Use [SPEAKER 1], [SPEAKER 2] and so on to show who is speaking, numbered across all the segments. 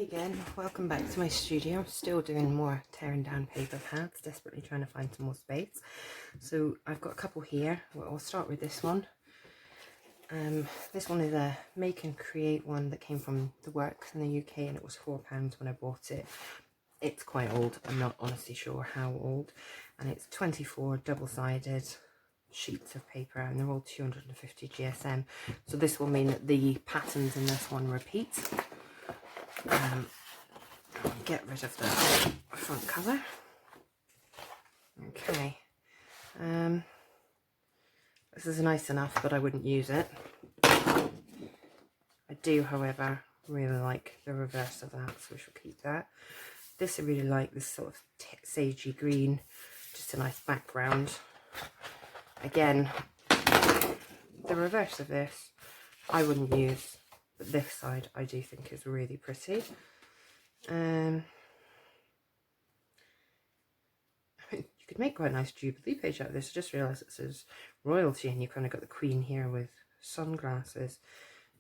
[SPEAKER 1] Hey again, welcome back to my studio. I'm still doing more tearing down paper pads, desperately trying to find some more space. So I've got a couple here. Well, I'll start with this one. This one is a make and create one that came from the works in the UK, and it was £4 when I bought it. It's quite old, I'm not honestly sure how old, and it's 24 double-sided sheets of paper, and they're all 250 GSM. So this will mean that the patterns in this one repeat. Get rid of the front cover. Okay, this is nice enough, but I wouldn't use it. I do, however, really like the reverse of that, so we shall keep that. This I really like, this sort of sagey green, just a nice background. Again, the reverse of this I wouldn't use, but this side I do think is really pretty. You could make quite a nice Jubilee page out of this. I just realised it says royalty, and you kind of got the Queen here with sunglasses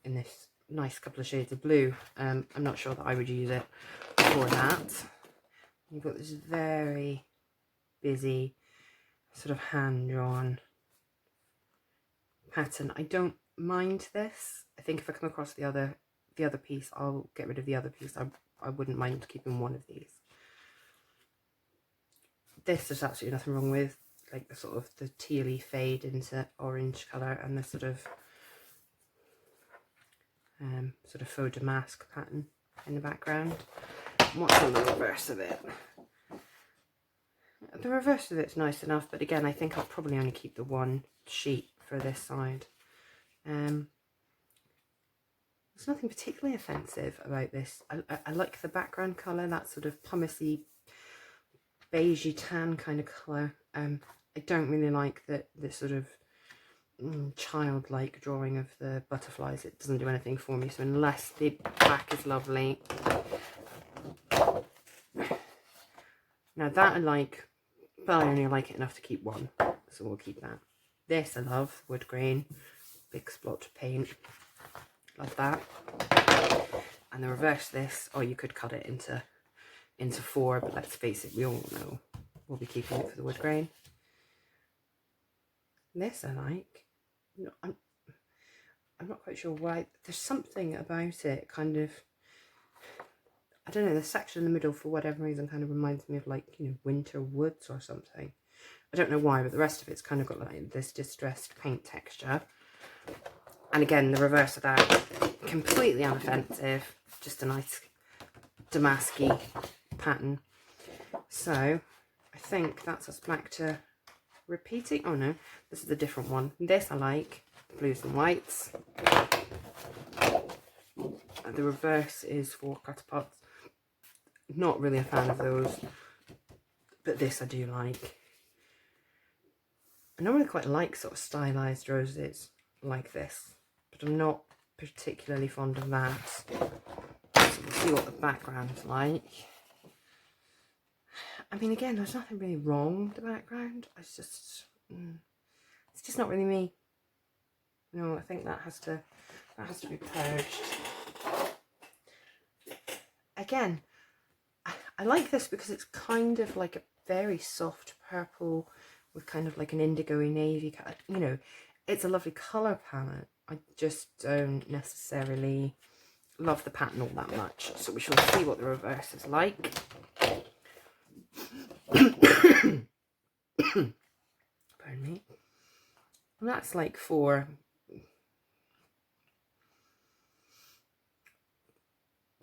[SPEAKER 1] in this nice couple of shades of blue. I'm not sure that I would use it for that. You've got this very busy sort of hand-drawn pattern. I don't mind this. I think if I come across the other piece, I'll get rid of the other piece. I wouldn't mind keeping one of these. This there's absolutely nothing wrong with, like the sort of the tealy fade into orange colour, and the sort of faux damask pattern in the background. What's on the reverse of it? The reverse of it's nice enough, but again, I think I'll probably only keep the one sheet for this side. There's nothing particularly offensive about this. I like the background colour, that sort of pumicey, beigey tan kind of colour. I don't really like this sort of childlike drawing of the butterflies. It doesn't do anything for me, so unless the back is lovely. Now that I like, but I only like it enough to keep one, so we'll keep that. This I love, wood grain, big splotch of paint. Love that. And the reverse of this, or you could cut it into 4, but let's face it, we all know we'll be keeping it for the wood grain. This I like. No, I'm not quite sure why. There's something about it, kind of, I don't know, the section in the middle for whatever reason kind of reminds me of, like, you know, winter woods or something. I don't know why, but the rest of it's kind of got like this distressed paint texture. And again, the reverse of that, completely unoffensive, just a nice damasky pattern. So I think that's us back to repeating. Oh no, this is a different one. This I like, blues and whites. And the reverse is for cut pots. Not really a fan of those, but this I do like. I normally quite like sort of stylized roses like this, but I'm not particularly fond of that. So we'll see what the background's like. I mean, again, there's nothing really wrong with the background. It's just not really me. No, I think that has to be purged. Again, I like this because it's kind of like a very soft purple with kind of like an indigo-y navy, you know, it's a lovely colour palette. I just don't necessarily love the pattern all that much. So we shall see what the reverse is like. Pardon me. And that's like for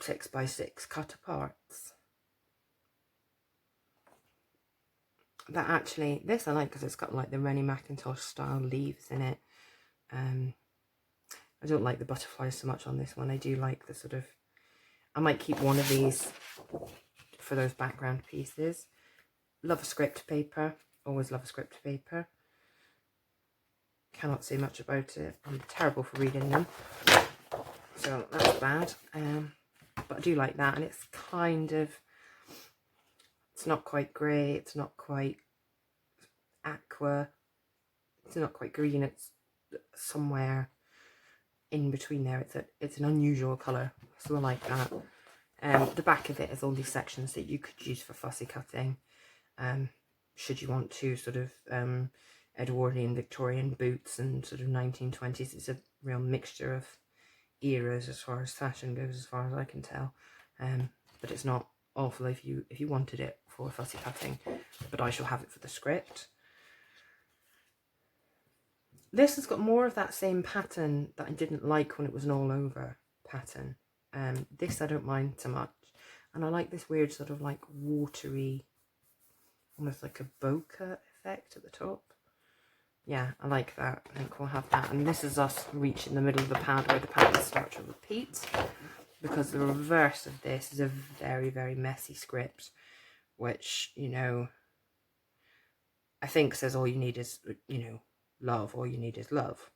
[SPEAKER 1] 6x6 cut aparts. That actually, this I like because it's got like the Rennie Mackintosh style leaves in it. I don't like the butterflies so much on this one. I do like the sort of, I might keep one of these for those background pieces. Love a script paper, always love a script paper. Cannot say much about it. I'm terrible for reading them, so that's bad. But I do like that, and it's kind of, it's not quite grey, it's not quite aqua, it's not quite green, it's somewhere in between there. It's an unusual colour, so I like that. The back of it is all these sections that you could use for fussy cutting, should you want to sort of Edwardian, Victorian boots and sort of 1920s. It's a real mixture of eras as far as fashion goes, as far as I can tell. But it's not awful if you wanted it for fussy cutting. But I shall have it for the script. This has got more of that same pattern that I didn't like when it was an all over pattern. This I don't mind so much. And I like this weird sort of like watery, almost like a bokeh effect at the top. Yeah, I like that. I think we'll have that. And this is us reaching the middle of the pad where the patterns start to repeat, because the reverse of this is a very, very messy script, which, you know, I think says all you need is, you know, love. All you need is love.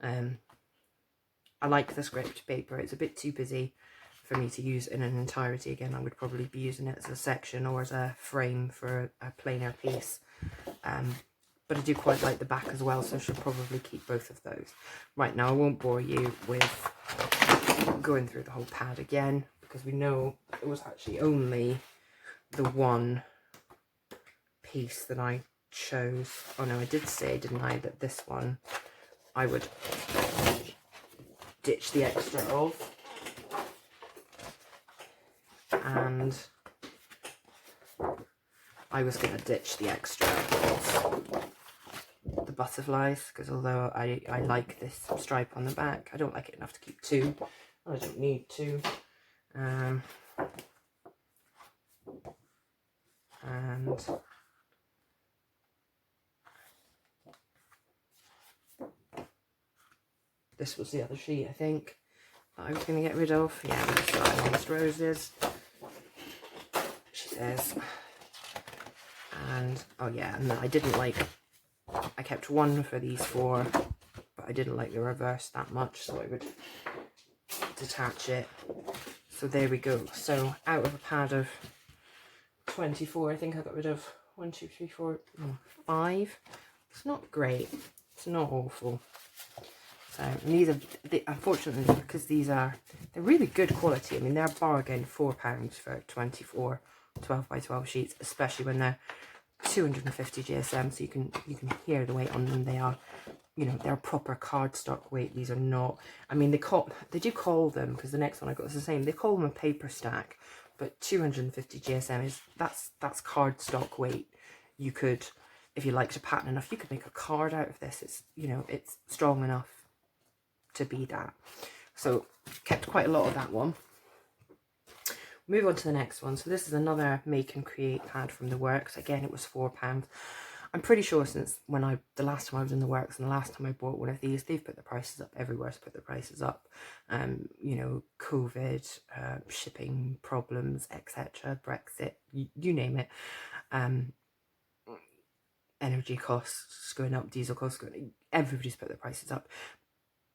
[SPEAKER 1] I like the script paper. It's a bit too busy for me to use in an entirety. Again, I would probably be using it as a section or as a frame for a plainer piece. But I do quite like the back as well, so I should probably keep both of those. Right, now I won't bore you with going through the whole pad again, because we know it was actually only the one piece that I chose. Oh no, I did say, didn't I, that this one I would ditch the extra of. And I was going to ditch the extra of the butterflies, because although I like this stripe on the back, I don't like it enough to keep two. I don't need two. And this was the other sheet, I think, that I was going to get rid of. Yeah, I'm just starting Honest Roses, she says. And oh yeah, and I didn't like, I kept one for these four, but I didn't like the reverse that much, so I would detach it. So there we go. So out of a pad of 24, I think I got rid of 1, 2, 3, 4, 5. It's not great. It's not awful. So, and these are, unfortunately, because they're really good quality. I mean, they're bargain £4 for 24 12 by 12 sheets, especially when they're 250 GSM, so you can hear the weight on them. They are, you know, they're proper cardstock weight. These are not, I mean, they do call them, because the next one I got is the same, they call them a paper stack, but 250 GSM is, that's cardstock weight. You could, if you like to pattern enough, you could make a card out of this. It's, you know, it's strong enough to be that. So kept quite a lot of that one. Move on to the next one. So this is another Make and Create pad from the Works. Again, it was £4. I'm pretty sure since the last time I was in the Works and the last time I bought one of these, they've put the prices up. Everywhere's put the prices up. You know, COVID, shipping problems, etc., Brexit, you name it. Energy costs going up, diesel costs going up. Everybody's put their prices up.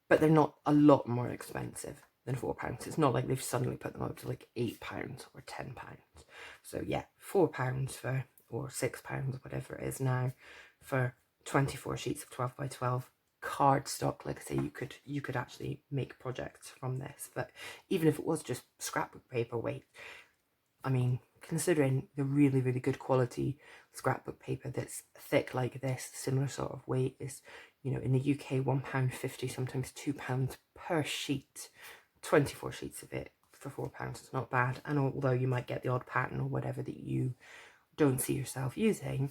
[SPEAKER 1] But they're not a lot more expensive than £4. It's not like they've suddenly put them up to like £8 or £10. So yeah, £4 for, or £6, whatever it is now, for 24 sheets of 12 by 12 cardstock. Like I say, you could actually make projects from this. But even if it was just scrapbook paper weight, I mean, considering the really, really good quality scrapbook paper that's thick like this, similar sort of weight, is, you know, in the UK £1.50, sometimes £2 per sheet. 24 sheets of it for £4 is not bad. And although you might get the odd pattern or whatever that you don't see yourself using,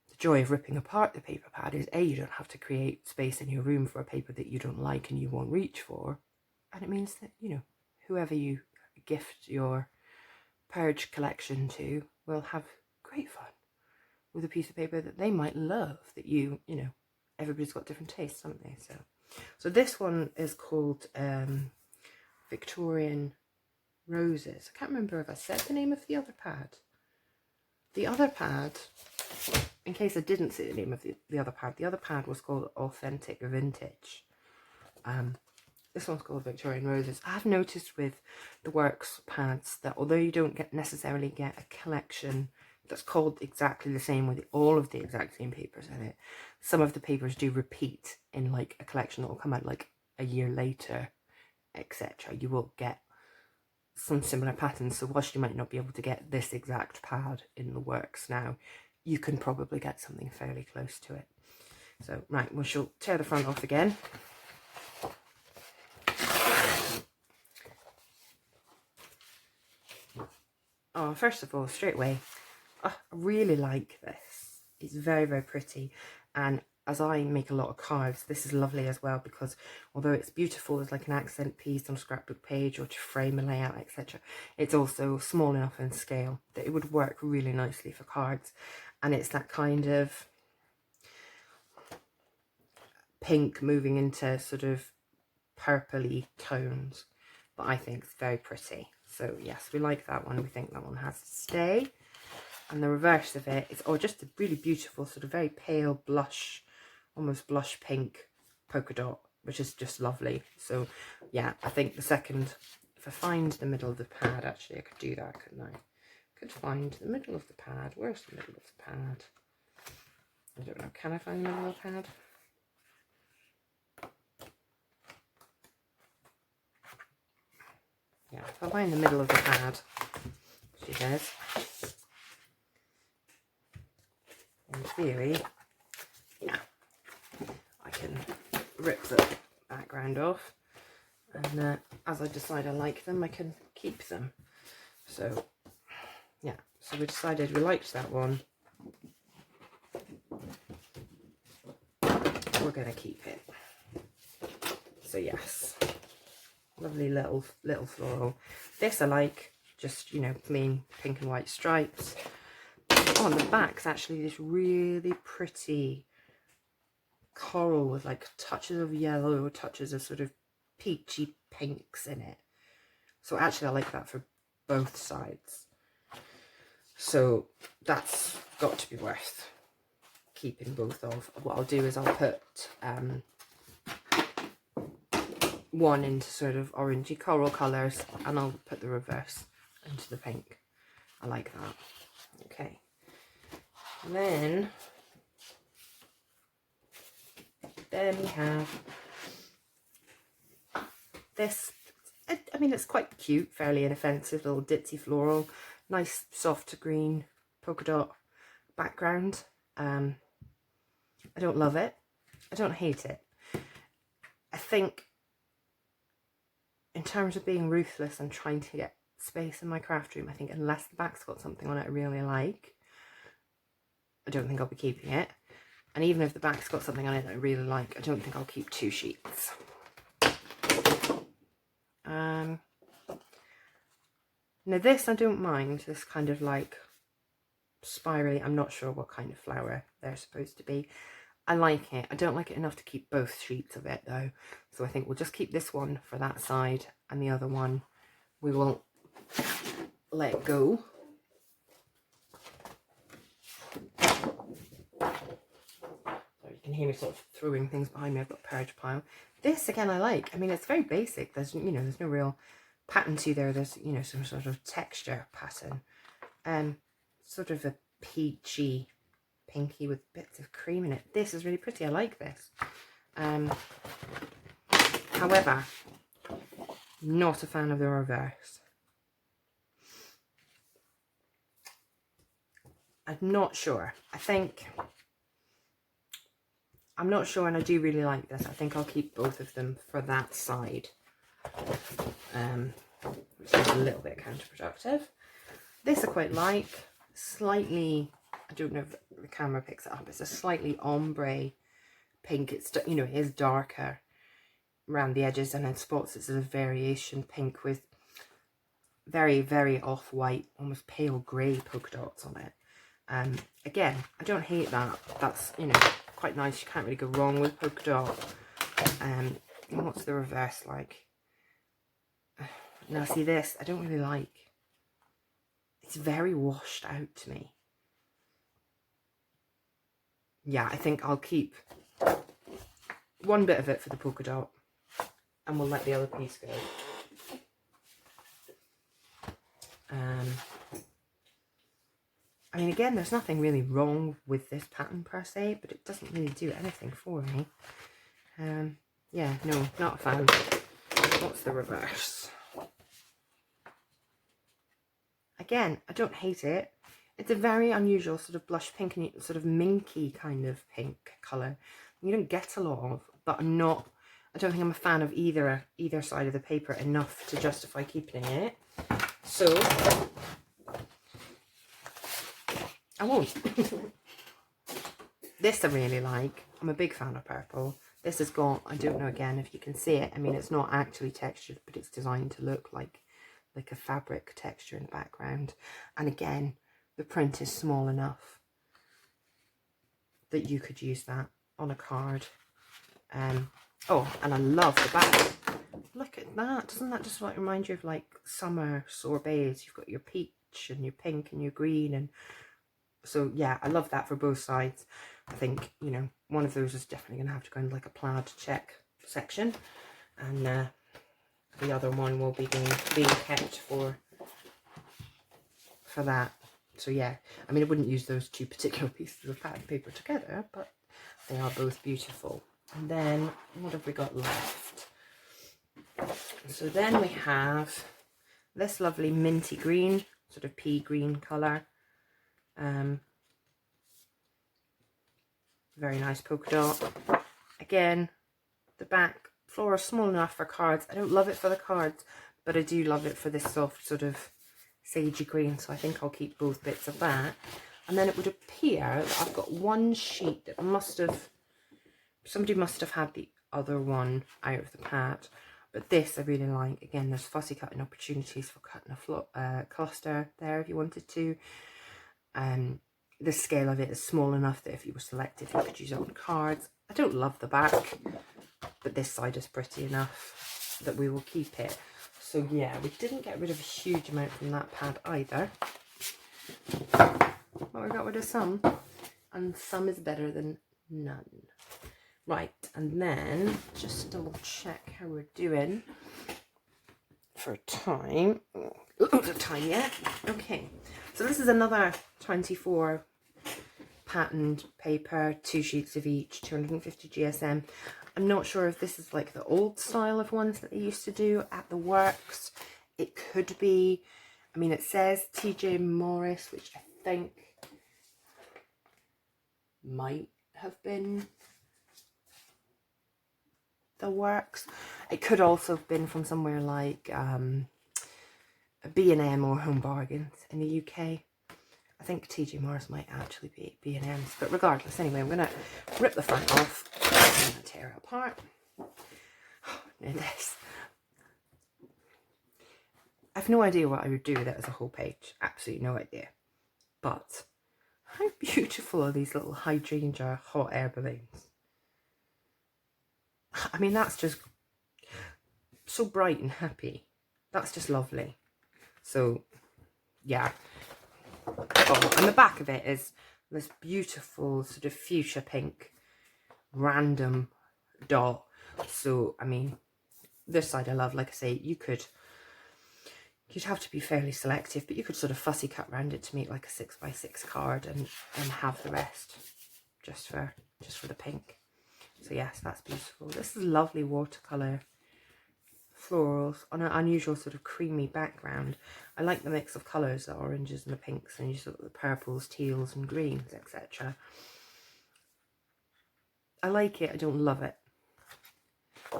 [SPEAKER 1] the joy of ripping apart the paper pad is A, you don't have to create space in your room for a paper that you don't like and you won't reach for, and it means that, you know, whoever you gift your purge collection to will have great fun with a piece of paper that they might love, that you know, everybody's got different tastes, haven't they? So this one is called Victorian Roses. I can't remember if I said the name of the other pad. The other pad, in case I didn't say the name of the other pad was called Authentic Vintage. This one's called Victorian Roses. I've noticed with the Works pads that although you don't necessarily get a collection that's called exactly the same with all of the exact same papers in it, some of the papers do repeat in like a collection that will come out like a year later, etc. You will get some similar patterns. So whilst you might not be able to get this exact pad in the works now, you can probably get something fairly close to it. So right, we shall tear the front off again. Oh, first of all, straight away, I really like this. It's very, very pretty. And as I make a lot of cards, this is lovely as well, because although it's beautiful as like an accent piece on a scrapbook page or to frame a layout, etc., it's also small enough in scale that it would work really nicely for cards. And it's that kind of pink moving into sort of purpley tones that I think is very pretty. So yes, we like that one. We think that one has to stay. And the reverse of it is just a really beautiful sort of very pale blush, almost blush pink polka dot, which is just lovely. So yeah, I think the second, if I find the middle of the pad, actually I could do that, couldn't I? I could find the middle of the pad. Where's the middle of the pad? I don't know. Can I find the middle of the pad? Yeah, if I find the middle of the pad, she says, in theory, yeah, I can rip the background off, and as I decide I like them, I can keep them. So yeah, so we decided we liked that one. We're going to keep it. So yes, lovely little floral. This I like, just, you know, plain pink and white stripes. On the back's actually this really pretty coral with like touches of yellow, touches of sort of peachy pinks in it. So actually I like that for both sides. So that's got to be worth keeping both of. What I'll do is I'll put one into sort of orangey coral colours, and I'll put the reverse into the pink. I like that. Okay. And then we have this. I mean, it's quite cute, fairly inoffensive, little ditzy floral, nice soft green polka dot background. I don't love it. I don't hate it. I think in terms of being ruthless and trying to get space in my craft room, I think unless the back's got something on it I really like, I don't think I'll be keeping it. And even if the back's got something on it that I really like, I don't think I'll keep 2 sheets. Now this I don't mind, this kind of like spirally, I'm not sure what kind of flower they're supposed to be. I like it. I don't like it enough to keep both sheets of it though. So I think we'll just keep this one for that side, and the other one we will let go. So you can hear me sort of throwing things behind me. I've got a purge pile. This again I like. I mean, it's very basic. There's, you know, there's no real pattern to there. There's, you know, some sort of texture pattern. Sort of a peachy pinky with bits of cream in it. This is really pretty. I like this. However, not a fan of the reverse. I'm not sure. I'm not sure, and I do really like this. I think I'll keep both of them for that side, which is a little bit counterproductive. This I quite like. Slightly, I don't know if the camera picks it up, it's a slightly ombre pink. It's, you know, it is darker around the edges, and in spots it's a variation pink with very, very off-white, almost pale grey polka dots on it. Again, I don't hate that. That's, you know, quite nice. You can't really go wrong with polka dot. And what's the reverse like? Now see this, I don't really like. It's very washed out to me. Yeah, I think I'll keep one bit of it for the polka dot, and we'll let the other piece go. I mean, again, there's nothing really wrong with this pattern per se, but it doesn't really do anything for me. Yeah, no, not a fan. What's the reverse? Again, I don't hate it. It's a very unusual sort of blush pink and sort of minky kind of pink colour. You don't get a lot of, but I don't think I'm a fan of either side of the paper enough to justify keeping it. So I won't. This I really like. I'm a big fan of purple. This has got, I don't know again if you can see it. I mean, it's not actually textured, but it's designed to look like a fabric texture in the background. And again, the print is small enough that you could use that on a card. Oh, and I love the back. Look at that. Doesn't that just like remind you of like summer sorbets? You've got your peach and your pink and your green, and so yeah, I love that for both sides. I think, you know, one of those is definitely going to have to go in like a plaid check section, and the other one will be being kept for that. So yeah, I mean, I wouldn't use those two particular pieces of pattern paper together, but they are both beautiful. And then what have we got left? So then we have this lovely minty green, sort of pea green colour. Very nice polka dot. Again, the back floral is small enough for cards. I don't love it for the cards, but I do love it for this soft sort of sagey green, so I think I'll keep both bits of that. And then it would appear that I've got one sheet that somebody must have had the other one out of the pad, but this I really like. Again, there's fussy cutting opportunities for cutting a cluster there if you wanted to. The scale of it is small enough that if you were selective, you could use it on cards. I don't love the back, but this side is pretty enough that we will keep it. So yeah, we didn't get rid of a huge amount from that pad either, but we got rid of some, and some is better than none. Right, and then just double check how we're doing for time. The time yet? Okay, so this is another 24 patterned paper, 2 sheets of each, 250 GSM. I'm not sure if this is like the old style of ones that they used to do at the works. It could be. I mean, it says TJ Morris, which I think might have been the works. It could also have been from somewhere like B&M or Home Bargains in the UK. I think TJ Morris might actually be B&M's, but regardless, anyway, I'm going to rip the front off and tear it apart. Oh, now this. I've no idea what I would do with it as a whole page. Absolutely no idea. But how beautiful are these little hydrangea hot air balloons? I mean, that's just so bright and happy. That's just lovely. So, yeah. Oh, and the back of it is this beautiful sort of fuchsia pink random dot. So, I mean, this side I love. Like I say, you'd have to be fairly selective, but you could sort of fussy cut around it to make like a 6x6 card and have the rest just for the pink. So yes, that's beautiful. This is lovely watercolour florals on an unusual sort of creamy background. I like the mix of colours, the oranges and the pinks, and you sort of the purples, teals and greens, etc. I like it, I don't love it.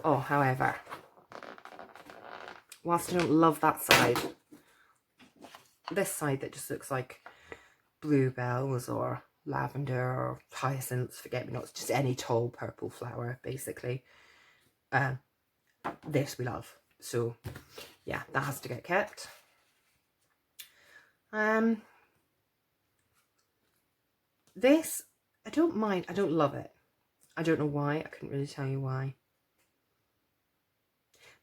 [SPEAKER 1] Oh, however, whilst I don't love that side, this side that just looks like bluebells or lavender or hyacinths, forget-me-nots, just any tall purple flower, basically. This we love. So, yeah, that has to get kept. This, I don't mind. I don't love it. I don't know why. I couldn't really tell you why.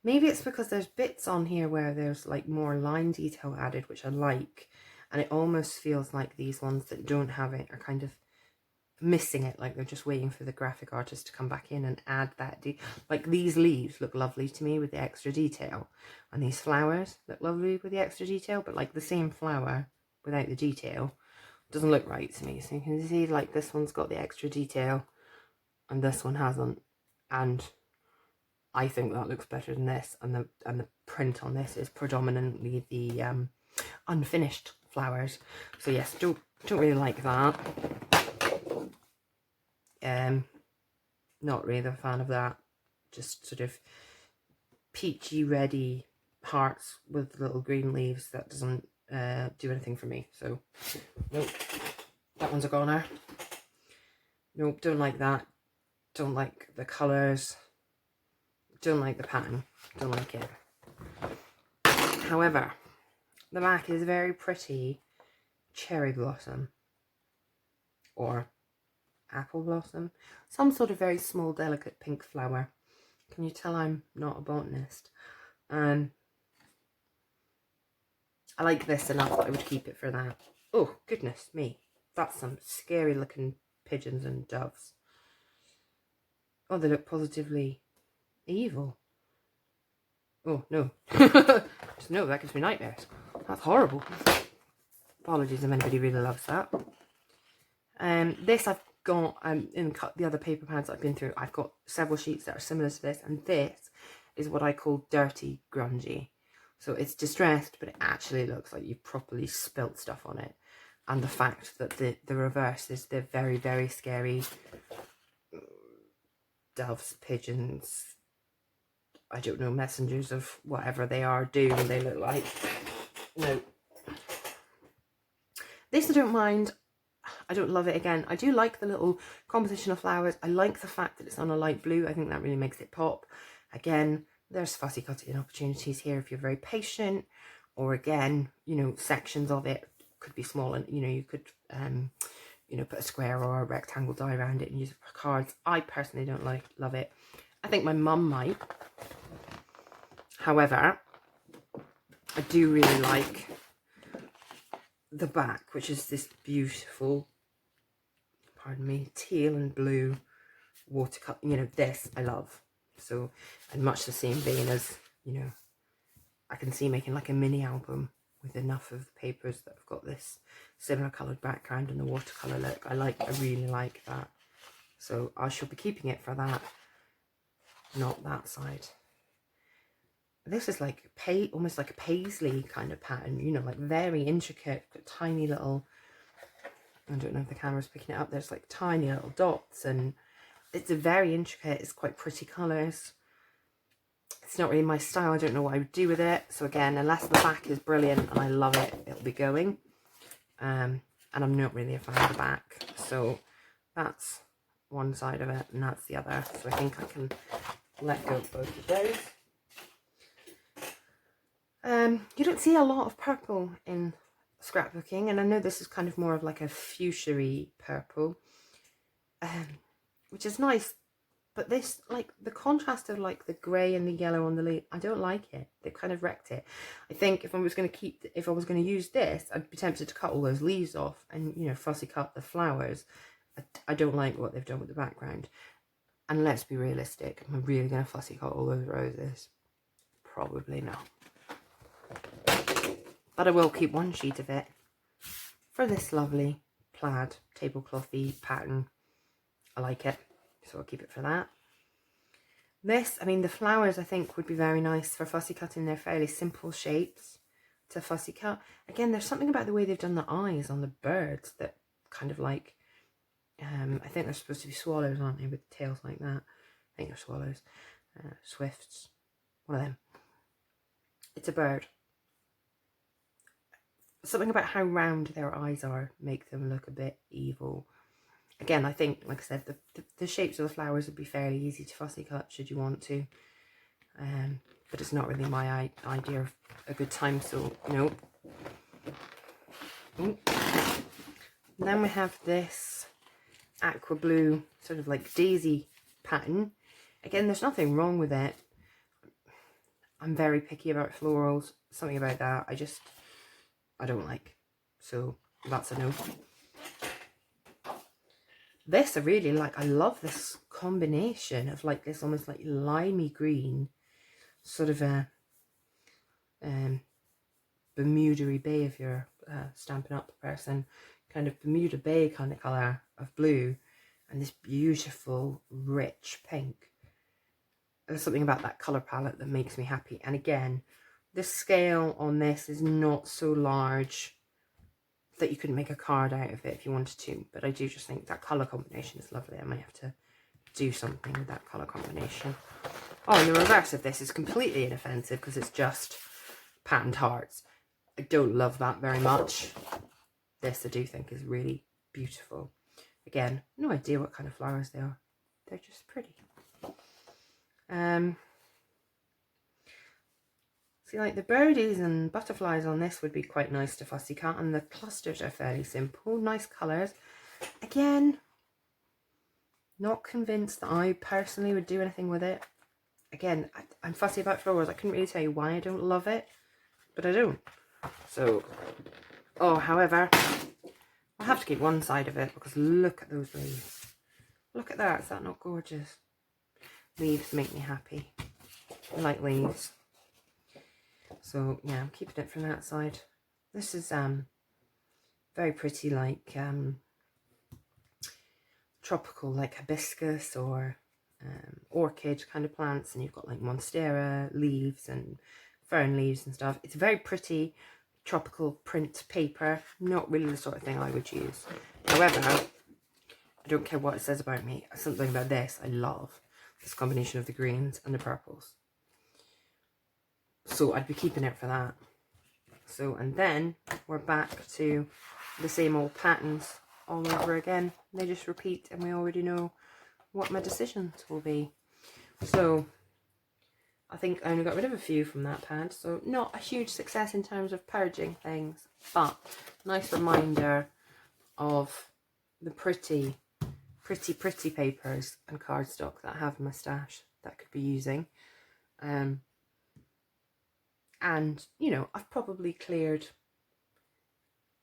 [SPEAKER 1] Maybe it's because there's bits on here where there's like more line detail added, which I like. And it almost feels like these ones that don't have it are kind of missing it, like they're just waiting for the graphic artist to come back in and add that. Like these leaves look lovely to me with the extra detail, and these flowers look lovely with the extra detail, but like the same flower without the detail doesn't look right to me. So you can see like this one's got the extra detail and this one hasn't, and I think that looks better than this, and the print on this is predominantly the unfinished flowers. So yes, don't really like that. Not really a fan of that. Just sort of peachy ready hearts with little green leaves. That doesn't do anything for me. So nope, that one's a goner. Nope, don't like that. Don't like the colours. Don't like the pattern. Don't like it. However, the back is very pretty cherry blossom or apple blossom. Some sort of very small, delicate pink flower. Can you tell I'm not a botanist? I like this enough that I would keep it for that. Oh, goodness me. That's some scary looking pigeons and doves. Oh, they look positively evil. Oh, no. Just no, that gives me nightmares. That's horrible. Apologies if anybody really loves that. This I've got in the other paper pads I've been through. I've got several sheets that are similar to this, and this is what I call dirty grungy. So it's distressed, but it actually looks like you've properly spilt stuff on it. And the fact that the reverse is the very, very scary doves, pigeons, I don't know, messengers of whatever they are, doom they look like. No. This I don't mind. I don't love it again. I do like the little composition of flowers. I like the fact that it's on a light blue. I think that really makes it pop. Again, there's fussy cutting opportunities here if you're very patient. Or again, you know, sections of it could be small and, you know, you could, you know, put a square or a rectangle die around it and use it for cards. I personally don't love it. I think my mum might. However, I do really like the back, which is this beautiful, pardon me, teal and blue watercolor. You know, this I love. So, and much the same vein as, you know, I can see making like a mini album with enough of the papers that have got this similar coloured background and the watercolour look. I really like that. So I shall be keeping it for that, not that side. This is like almost like a paisley kind of pattern, you know, like very intricate, tiny little, I don't know if the camera's picking it up, there's like tiny little dots, and it's a very intricate, it's quite pretty colours. It's not really my style, I don't know what I would do with it. So again, unless the back is brilliant and I love it, it'll be going. And I'm not really a fan of the back. So that's one side of it and that's the other. So I think I can let go of both of those. You don't see a lot of purple in scrapbooking, and I know this is kind of more of like a fuchsia-y purple, which is nice, but this, like, the contrast of like the grey and the yellow on the leaf, I don't like it. They've kind of wrecked it. I think if I was going to use this, I'd be tempted to cut all those leaves off and, you know, fussy cut the flowers. I don't like what they've done with the background. And let's be realistic, am I really going to fussy cut all those roses? Probably not. But I will keep one sheet of it for this lovely plaid tableclothy pattern. I like it, so I'll keep it for that. This, I mean, the flowers I think would be very nice for fussy cutting. They're fairly simple shapes to fussy cut. Again, there's something about the way they've done the eyes on the birds that kind of like, I think they're supposed to be swallows, aren't they, with tails like that? I think they're swallows. Swifts, one of them. It's a bird. Something about how round their eyes are make them look a bit evil. Again, I think, like I said, the shapes of the flowers would be fairly easy to fussy cut should you want to. But it's not really my idea of a good time, so no. And then we have this aqua blue sort of like daisy pattern. Again, there's nothing wrong with it. I'm very picky about florals. Something about that I don't like. So that's a no. This I really like. I love this combination of like this almost like limey green, sort of a Bermuda Bay if you're a Stampin' Up person, kind of Bermuda Bay kind of colour of blue, and this beautiful rich pink. There's something about that colour palette that makes me happy. And again, the scale on this is not so large that you couldn't make a card out of it if you wanted to, but I do just think that colour combination is lovely. I might have to do something with that colour combination. Oh, and the reverse of this is completely inoffensive because it's just patterned hearts. I don't love that very much. This I do think is really beautiful. Again, no idea what kind of flowers they are. They're just pretty. See, like the birdies and butterflies on this would be quite nice to fussy cut, and the clusters are fairly simple. Nice colours. Again, not convinced that I personally would do anything with it. Again, I'm fussy about flowers. I couldn't really tell you why I don't love it, but I don't. So, oh, however, I'll have to keep one side of it because look at those leaves. Look at that. Is that not gorgeous? Leaves make me happy. I like leaves. So yeah, I'm keeping it from that side. This is very pretty, like tropical, like hibiscus or orchid kind of plants, and you've got like monstera leaves and fern leaves and stuff. It's very pretty tropical print paper. Not really the sort of thing I would use. However, I don't care what it says about me. Something about this I love. This combination of the greens and the purples. So I'd be keeping it for that. So, and then we're back to the same old patterns all over again. They just repeat and we already know what my decisions will be. So I think I only got rid of a few from that pad. So not a huge success in terms of purging things, but nice reminder of the pretty papers and cardstock that I have in my stash that I could be using. And, you know, I've probably cleared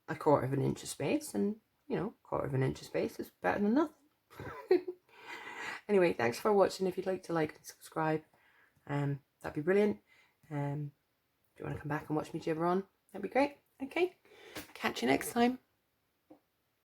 [SPEAKER 1] a 1/4 of an inch of space, and, you know, 1/4 of an inch of space is better than nothing. Anyway, thanks for watching. If you'd like to like and subscribe, that'd be brilliant. If you want to come back and watch me jibber on, that'd be great. Okay, catch you next time.